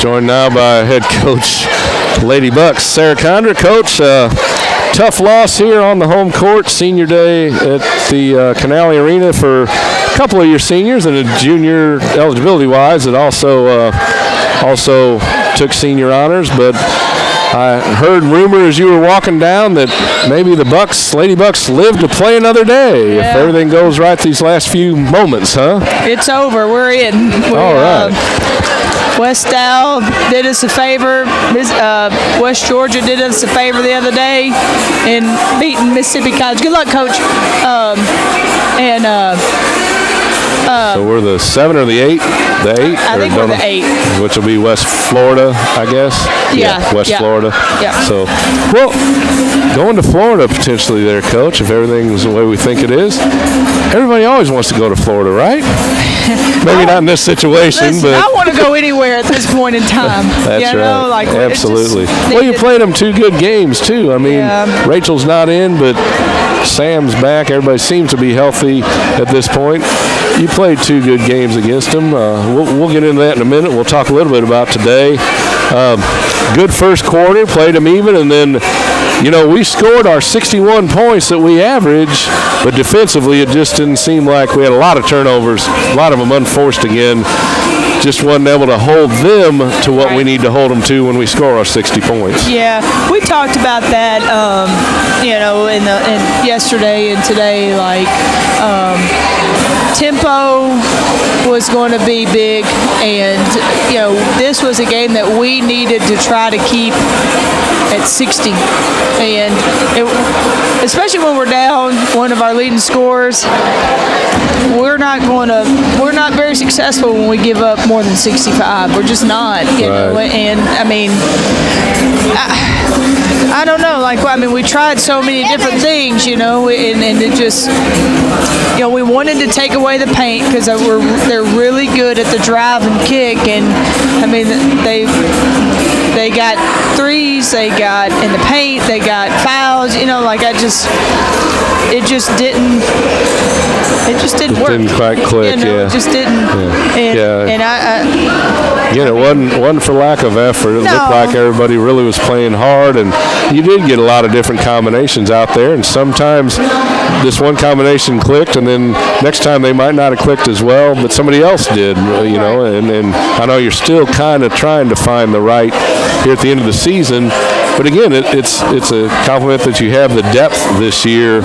Joined now by head coach Lady Bucks, Sarah Condra. Coach, tough loss here on the home court, senior day at the Canale Arena for a couple of your seniors and a junior eligibility-wise that also took senior honors. But I heard rumor as you were walking down that maybe the Bucks, Lady Bucks, live to play another day if everything goes right these last few moments, huh? It's over. We're in. All right. West Dow did us a favor. West Georgia did us a favor the other day in beating Mississippi College. Good luck, Coach. So we're the 7 or the 8? The 8? I think we're the 8. Which will be West Florida, I guess? Yeah. West Florida. Yeah. So, well, going to Florida potentially there, Coach, if everything's the way we think it is. Everybody always wants to go to Florida, right? Maybe not in this situation, listen, but I want to go anywhere at this point in time. That's right. Absolutely. Well, you played them 2 good games, too. I mean, Rachel's not in, but Sam's back. Everybody seems to be healthy at this point. You played 2 good games against them. We'll get into that in a minute. We'll talk a little bit about today. Good first quarter, played them even, and then, we scored our 61 points that we average, but defensively it just didn't seem like we had a lot of turnovers, a lot of them unforced again. Just wasn't able to hold them to what we need to hold them to when we score our 60 points. Yeah, we talked about that, in yesterday and today, tempo was going to be big, and this was a game that we needed to try to keep at 60, and especially when we're down one of our leading scorers, we're not very successful when we give up more than 65. We're just not, know. And I mean, I don't know. We tried so many different things, and it just, we wanted to take away the paint because they're really good at the drive and kick, and I mean they got threes, they got in the paint, they got fouls. It just didn't work. Didn't quite click. It just didn't. And it wasn't for lack of effort. It looked like everybody really was playing hard, and you did get a lot of different combinations out there, and sometimes this one combination clicked, and then next time they might not have clicked as well, but somebody else did, and I know you're still kind of trying to find the right here at the end of the season, but again, it's a compliment that you have the depth this year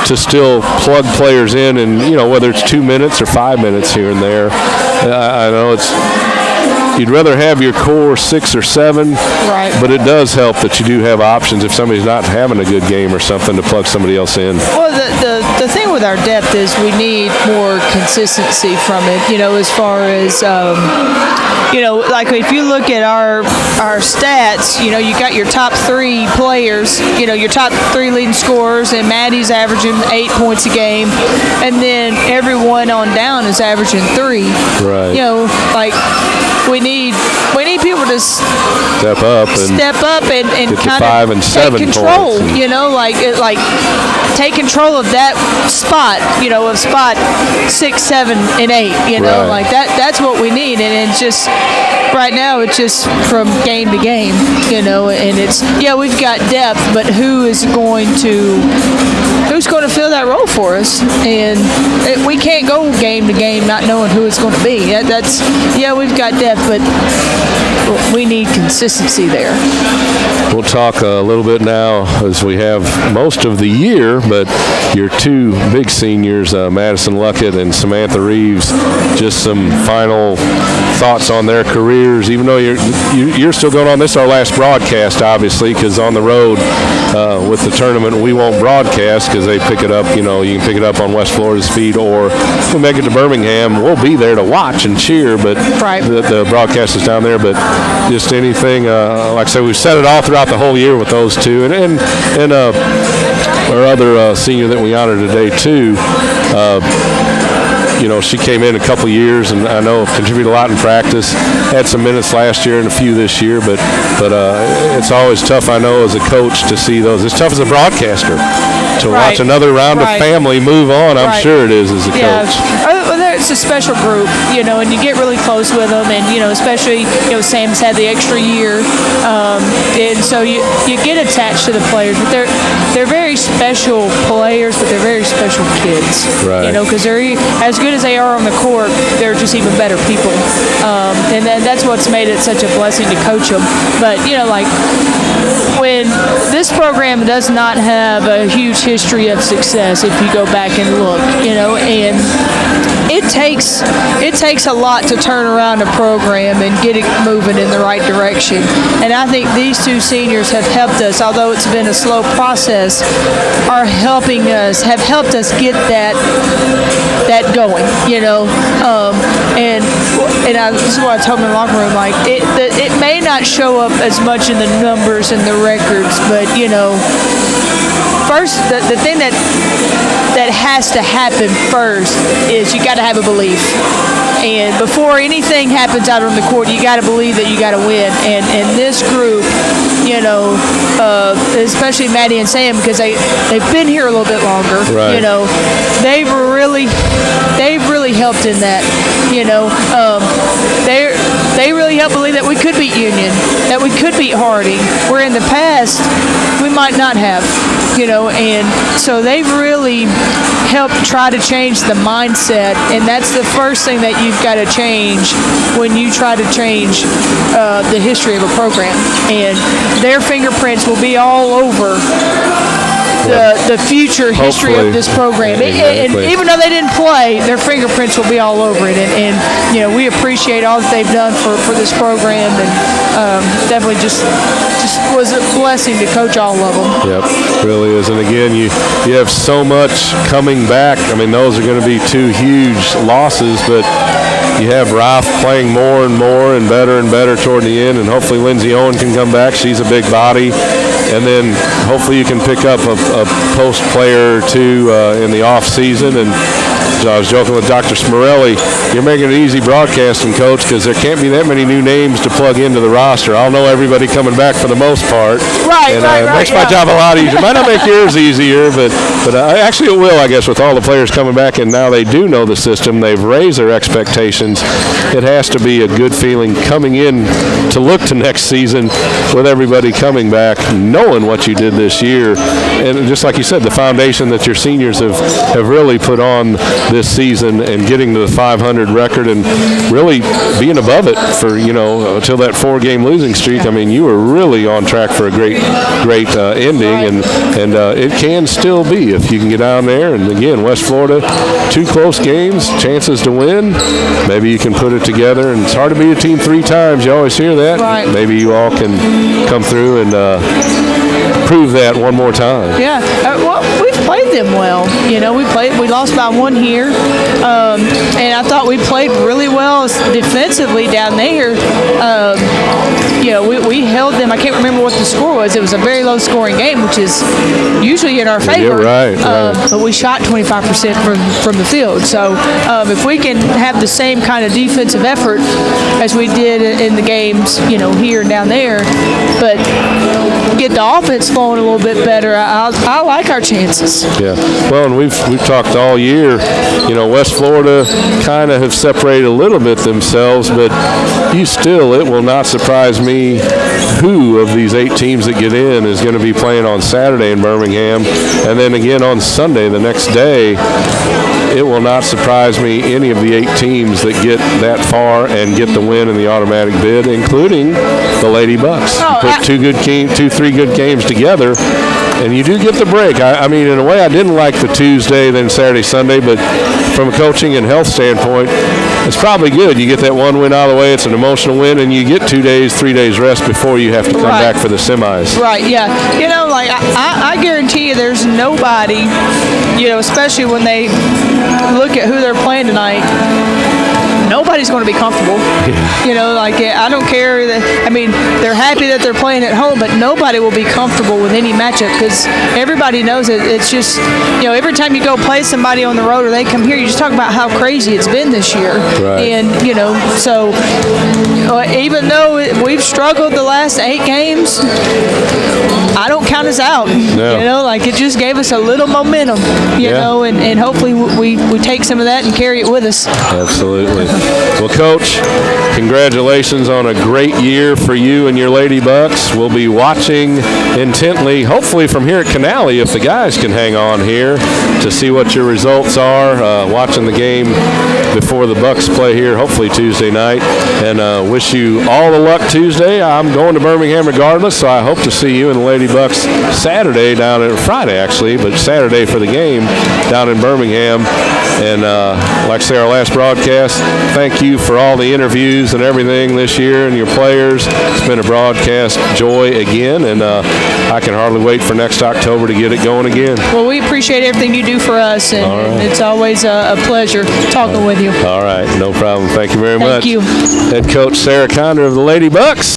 to still plug players in, and whether it's 2 minutes or 5 minutes here and there. I know you'd rather have your core 6 or 7, right? But it does help that you do have options if somebody's not having a good game or something to plug somebody else in. Well, the thing with our depth is we need more consistency from it. As far as if you look at our stats, you got your top 3 players, your top 3 leading scorers, and Maddie's averaging 8 points a game, and then everyone on down is averaging 3. Right. We need people to step up and kind 5 and 7 take control. Points. Take control of that spot. Of spot 6, 7, and 8. Right. That's what we need, and it's just right now it's just from game to game. And it's we've got depth, but who's going to fill that role for us? And we can't go game to game not knowing who it's going to be. We've got depth, but we need consistency there. We'll talk a little bit now as we have most of the year, but your 2 big seniors, Madison Luckett and Samantha Reeves, just some final thoughts on their careers, even though you're still going on. This is our last broadcast, obviously, because on the road with the tournament, we won't broadcast because they pick it up, you can pick it up on West Florida's feed, or if we make it to Birmingham, we'll be there to watch and cheer, but the broadcast is down there. But just anything, like I said, we've set it all throughout the whole year with those 2, and our other senior that we honor today too. She came in a couple years, and I know contributed a lot in practice. Had some minutes last year and a few this year, but it's always tough, I know, as a coach to see those. It's tough as a broadcaster to watch another round of family move on. I'm sure it is as a coach. it's a special group, and you get really close with them, and especially Sam's had the extra year, and so you get attached to the players, but they're very special players, but they're very special kids, right? Because they're as good as they are on the court, they're just even better people, and that's what's made it such a blessing to coach them. But like when this program does not have a huge history of success, if you go back and look, and it takes a lot to turn around a program and get it moving in the right direction. And I think these two seniors have helped us, although it's been a slow process, have helped us get that going, and this is what I told them in the locker room, like it may not show up as much in the numbers and the records, but first, the thing that has to happen first is you got to have a belief. And before anything happens out on the court, you got to believe that you got to win. And this group, especially Maddie and Sam, because they've been here a little bit longer. Right. They've really helped in that. They really helped believe that we could beat Union, that we could beat Harding, where in the past we might not have. And so they've really helped try to change the mindset, and that's the first thing that you've got to change when you try to change the history of a program. And their fingerprints will be all over the future history of this program. Exactly. And even though they didn't play, their fingerprints will be all over it. And we appreciate all that they've done for this program, and definitely just was a blessing to coach all of them. Yep, really is. And again, you have so much coming back. I mean, those are going to be two huge losses, but you have Ralph playing more and more and better toward the end, and hopefully Lindsey Owen can come back. She's a big body. And then hopefully you can pick up a post player or two in the off season. And I was joking with Dr. Smorelli, you're making it easy broadcasting, Coach, because there can't be that many new names to plug into the roster. I'll know everybody coming back for the most part. Right, and right, it makes my job a lot easier. It might not make yours easier, but actually it will, I guess, with all the players coming back, and now they do know the system. They've raised their expectations. It has to be a good feeling coming in to look to next season with everybody coming back, knowing what you did this year. And just like you said, the foundation that your seniors have really put on this season, and getting to the 500 record and really being above it for, until that 4-game losing streak. I mean, you were really on track for a great ending, and it can still be if you can get down there. And again, West Florida, 2 close games, chances to win. Maybe you can put it together, and it's hard to beat a team 3 times. You always hear that. Right. Maybe you all can come through and prove that one more time. Yeah, well, we've played them well. We lost by 1 here, and I thought we played really well defensively down there. We held them. I can't remember what the score was. It was a very low scoring game, which is usually in our favor. Yeah, right. But we shot 25% from the field. So if we can have the same kind of defensive effort as we did in the games, here and down there, but get the offense flowing a little bit better, I like our chances. Yeah. Well, and we've talked all year, West Florida kind of have separated a little bit themselves, but it will not surprise me who of these 8 teams that get in is going to be playing on Saturday in Birmingham, and then again on Sunday the next day. It will not surprise me any of the 8 teams that get that far and get the win in the automatic bid, including the Lady Bucks. Put 3 good games together, and you do get the break. I mean, in a way, I didn't like the Tuesday, then Saturday, Sunday, but from a coaching and health standpoint, it's probably good. You get that 1 win out of the way. It's an emotional win, and you get 2 days, 3 days rest before you have to come back for the semis. Right, yeah. I guarantee you there's nobody, especially when they look at who they're playing tonight, nobody's going to be comfortable. I don't care they're happy that they're playing at home, but nobody will be comfortable with any matchup, because everybody knows it. It's just, every time you go play somebody on the road or they come here, you just talk about how crazy it's been this year. Right. And, so even though we've struggled the last 8 games, I don't count us out. No. You know, like it just gave us a little momentum, you know, and hopefully we take some of that and carry it with us. Absolutely. Well, Coach, congratulations on a great year for you and your Lady Bucks. We'll be watching intently, hopefully from here at Canale, if the guys can hang on here to see what your results are, watching the game before the Bucks play here, hopefully Tuesday night. And wish you all the luck Tuesday. I'm going to Birmingham regardless, so I hope to see you and the Lady Bucks Saturday down at Friday, actually, but Saturday for the game down in Birmingham. And like I say, our last broadcast, thank you for all the interviews and everything this year and your players. It's been a broadcast joy again, and I can hardly wait for next October to get it going again. Well, we appreciate everything you do for us, and it's always a pleasure talking with you. All right, no problem. Thank you very much. Thank you. Head coach Sarah Condra of the Lady Bucks.